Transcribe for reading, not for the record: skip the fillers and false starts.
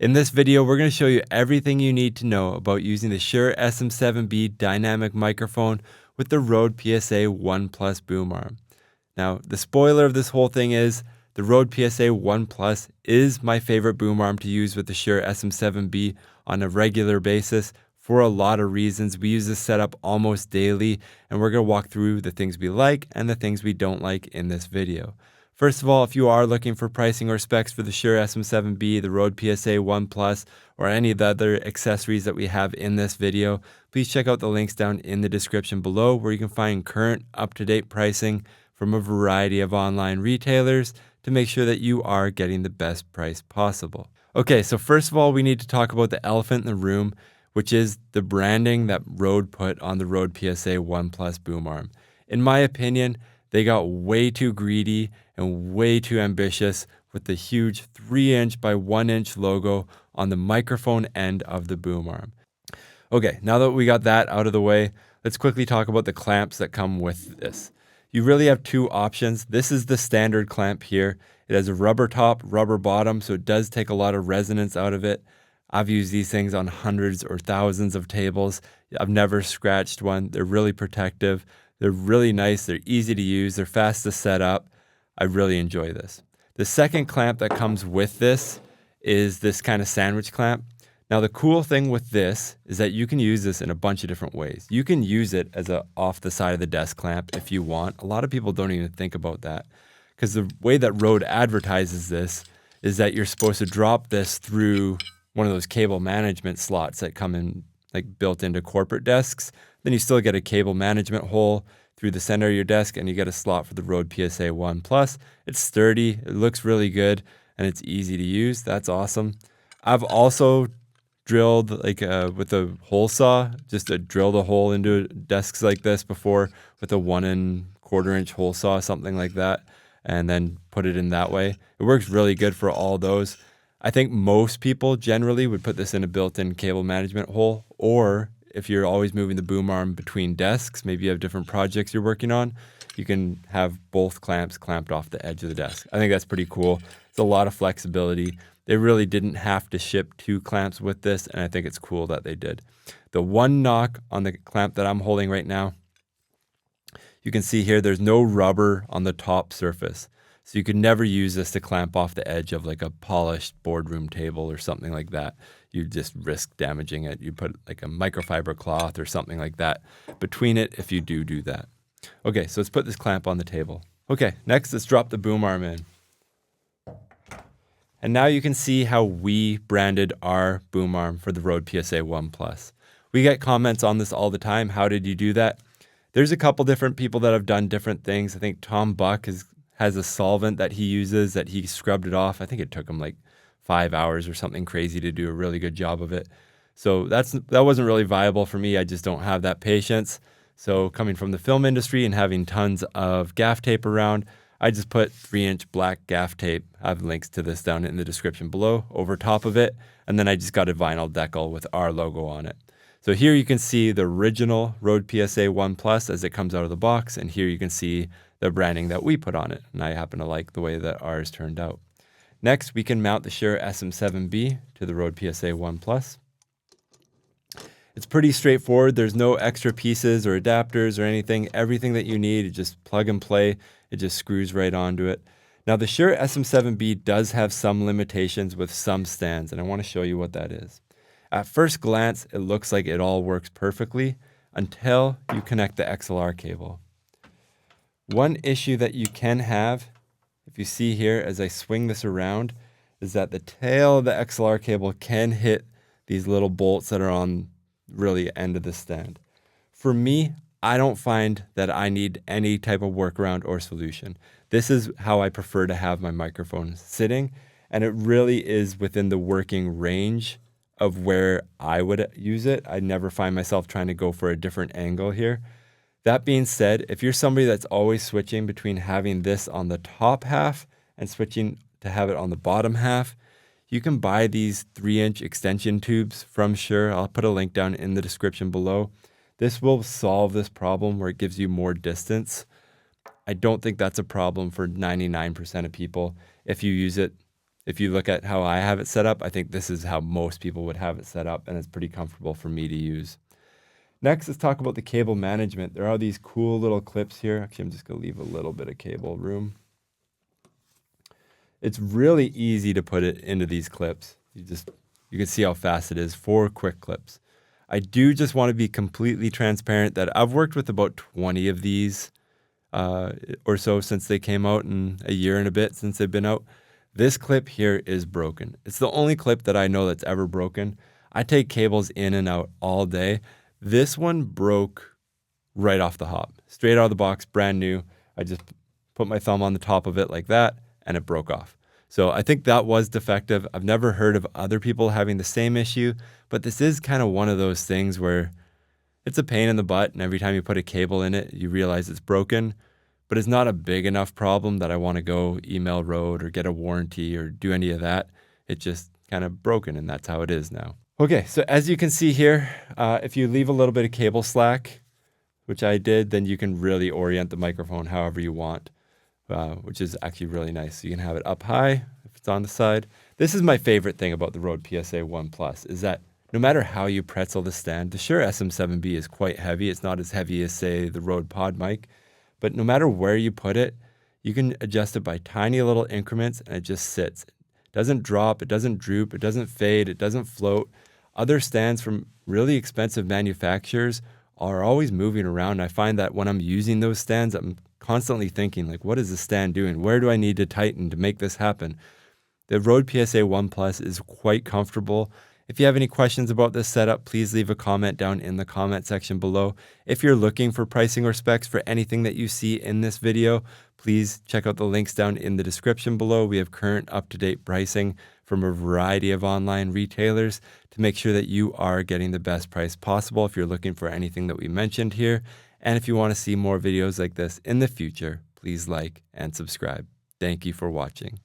In this video, we're going to show you everything you need to know about using the Shure SM7B dynamic microphone with the Rode PSA1 Boom Arm. Now, the spoiler of this whole thing is the Rode PSA1 is my favorite boom arm to use with the Shure SM7B on a regular basis for a lot of reasons. We use this setup almost daily, and we're going to walk through the things we like and the things we don't like in this video. First of all, if you are looking for pricing or specs for the Shure SM7B, the Rode PSA1 or any of the other accessories that we have in this video, please check out the links down in the description below where you can find current up-to-date pricing from a variety of online retailers to make sure that you are getting the best price possible. Okay, so first of all, we need to talk about the elephant in the room, which is the branding that Rode put on the Rode PSA1 boom arm. In my opinion, they got way too greedy and way too ambitious with the huge 3-inch by 1-inch logo on the microphone end of the boom arm. Okay, now that we got that out of the way, let's quickly talk about the clamps that come with this. You really have two options. This is the standard clamp here. It has a rubber top, rubber bottom, so it does take a lot of resonance out of it. I've used these things on hundreds or thousands of tables. I've never scratched one. They're really protective. They're really nice. They're easy to use. They're fast to set up. I really enjoy this. The second clamp that comes with this is this kind of sandwich clamp. Now, the cool thing with this is that you can use this in a bunch of different ways. You can use it as a off the side of the desk clamp if you want. A lot of people don't even think about that because the way that Rode advertises this is that you're supposed to drop this through one of those cable management slots that come in like built into corporate desks. Then you still get a cable management hole through the center of your desk and you get a slot for the Rode PSA1 It's sturdy, it looks really good, and it's easy to use. That's awesome. I've also drilled like with a hole saw, just to drill the hole into desks like this before with a 1 1/4 inch hole saw, something like that, and then put it in that way. It works really good for all those. I think most people generally would put this in a built-in cable management hole, or if you're always moving the boom arm between desks, maybe you have different projects you're working on, you can have both clamps clamped off the edge of the desk. I think that's pretty cool. It's a lot of flexibility. They really didn't have to ship 2 clamps with this, and I think it's cool that they did. The one knock on the clamp that I'm holding right now, you can see here there's no rubber on the top surface. So you could never use this to clamp off the edge of like a polished boardroom table or something like that. You just risk damaging it. You put like a microfiber cloth or something like that between it if you do that. Okay, so let's put this clamp on the table. Okay, next let's drop the boom arm in. And now you can see how we branded our boom arm for the Rode PSA1 We get comments on this all the time. How did you do that? There's a couple different people that have done different things. I think Tom Buck has a solvent that he uses that he scrubbed it off. I think it took him like 5 hours or something crazy to do a really good job of it. So that wasn't really viable for me. I just don't have that patience. So coming from the film industry and having tons of gaff tape around, I just put 3-inch black gaff tape. I have links to this down in the description below over top of it. And then I just got a vinyl decal with our logo on it. So here you can see the original Rode PSA1 as it comes out of the box. And here you can see the branding that we put on it. And I happen to like the way that ours turned out. Next, we can mount the Shure SM7B to the Rode PSA1 It's pretty straightforward. There's no extra pieces or adapters or anything. Everything that you need, you just plug and play. It just screws right onto it. Now, the Shure SM7B does have some limitations with some stands, and I want to show you what that is. At first glance, it looks like it all works perfectly until you connect the XLR cable. One issue that you can have, if you see here as I swing this around, is that the tail of the XLR cable can hit these little bolts that are on really end of the stand. For me, I don't find that I need any type of workaround or solution. This is how I prefer to have my microphone sitting, and it really is within the working range of where I would use it. I never find myself trying to go for a different angle here. That being said, if you're somebody that's always switching between having this on the top half and switching to have it on the bottom half, you can buy these 3-inch extension tubes from Shure. I'll put a link down in the description below. This will solve this problem where it gives you more distance. I don't think that's a problem for 99% of people. If you use it, if you look at how I have it set up, I think this is how most people would have it set up, and it's pretty comfortable for me to use. Next, let's talk about the cable management. There are these cool little clips here. Actually, I'm just going to leave a little bit of cable room. It's really easy to put it into these clips. You can see how fast it is. 4 quick clips. I do just want to be completely transparent that I've worked with about 20 of these or so since they came out, and a year and a bit since they've been out. This clip here is broken. It's the only clip that I know that's ever broken. I take cables in and out all day. This one broke right off the hop, straight out of the box, brand new. I just put my thumb on the top of it like that, and it broke off. So I think that was defective. I've never heard of other people having the same issue, but this is kind of one of those things where it's a pain in the butt, and every time you put a cable in it, you realize it's broken, but it's not a big enough problem that I want to go email Rode or get a warranty or do any of that. It's just kind of broken, and that's how it is now. Okay, so as you can see here, if you leave a little bit of cable slack, which I did, then you can really orient the microphone however you want, which is actually really nice. So you can have it up high if it's on the side. This is my favorite thing about the Rode PSA1 Plus, is that no matter how you pretzel the stand, the Shure SM7B is quite heavy. It's not as heavy as, say, the Rode Pod mic, but no matter where you put it, you can adjust it by tiny little increments, and it just sits. It doesn't drop, it doesn't droop, it doesn't fade, it doesn't float. Other stands from really expensive manufacturers are always moving around. I find that when I'm using those stands, I'm constantly thinking, like, what is the stand doing? Where do I need to tighten to make this happen? The Rode PSA1 Plus is quite comfortable. If you have any questions about this setup, please leave a comment down in the comment section below. If you're looking for pricing or specs for anything that you see in this video, please check out the links down in the description below. We have current up-to-date pricing from a variety of online retailers to make sure that you are getting the best price possible if you're looking for anything that we mentioned here. And if you want to see more videos like this in the future, please like and subscribe. Thank you for watching.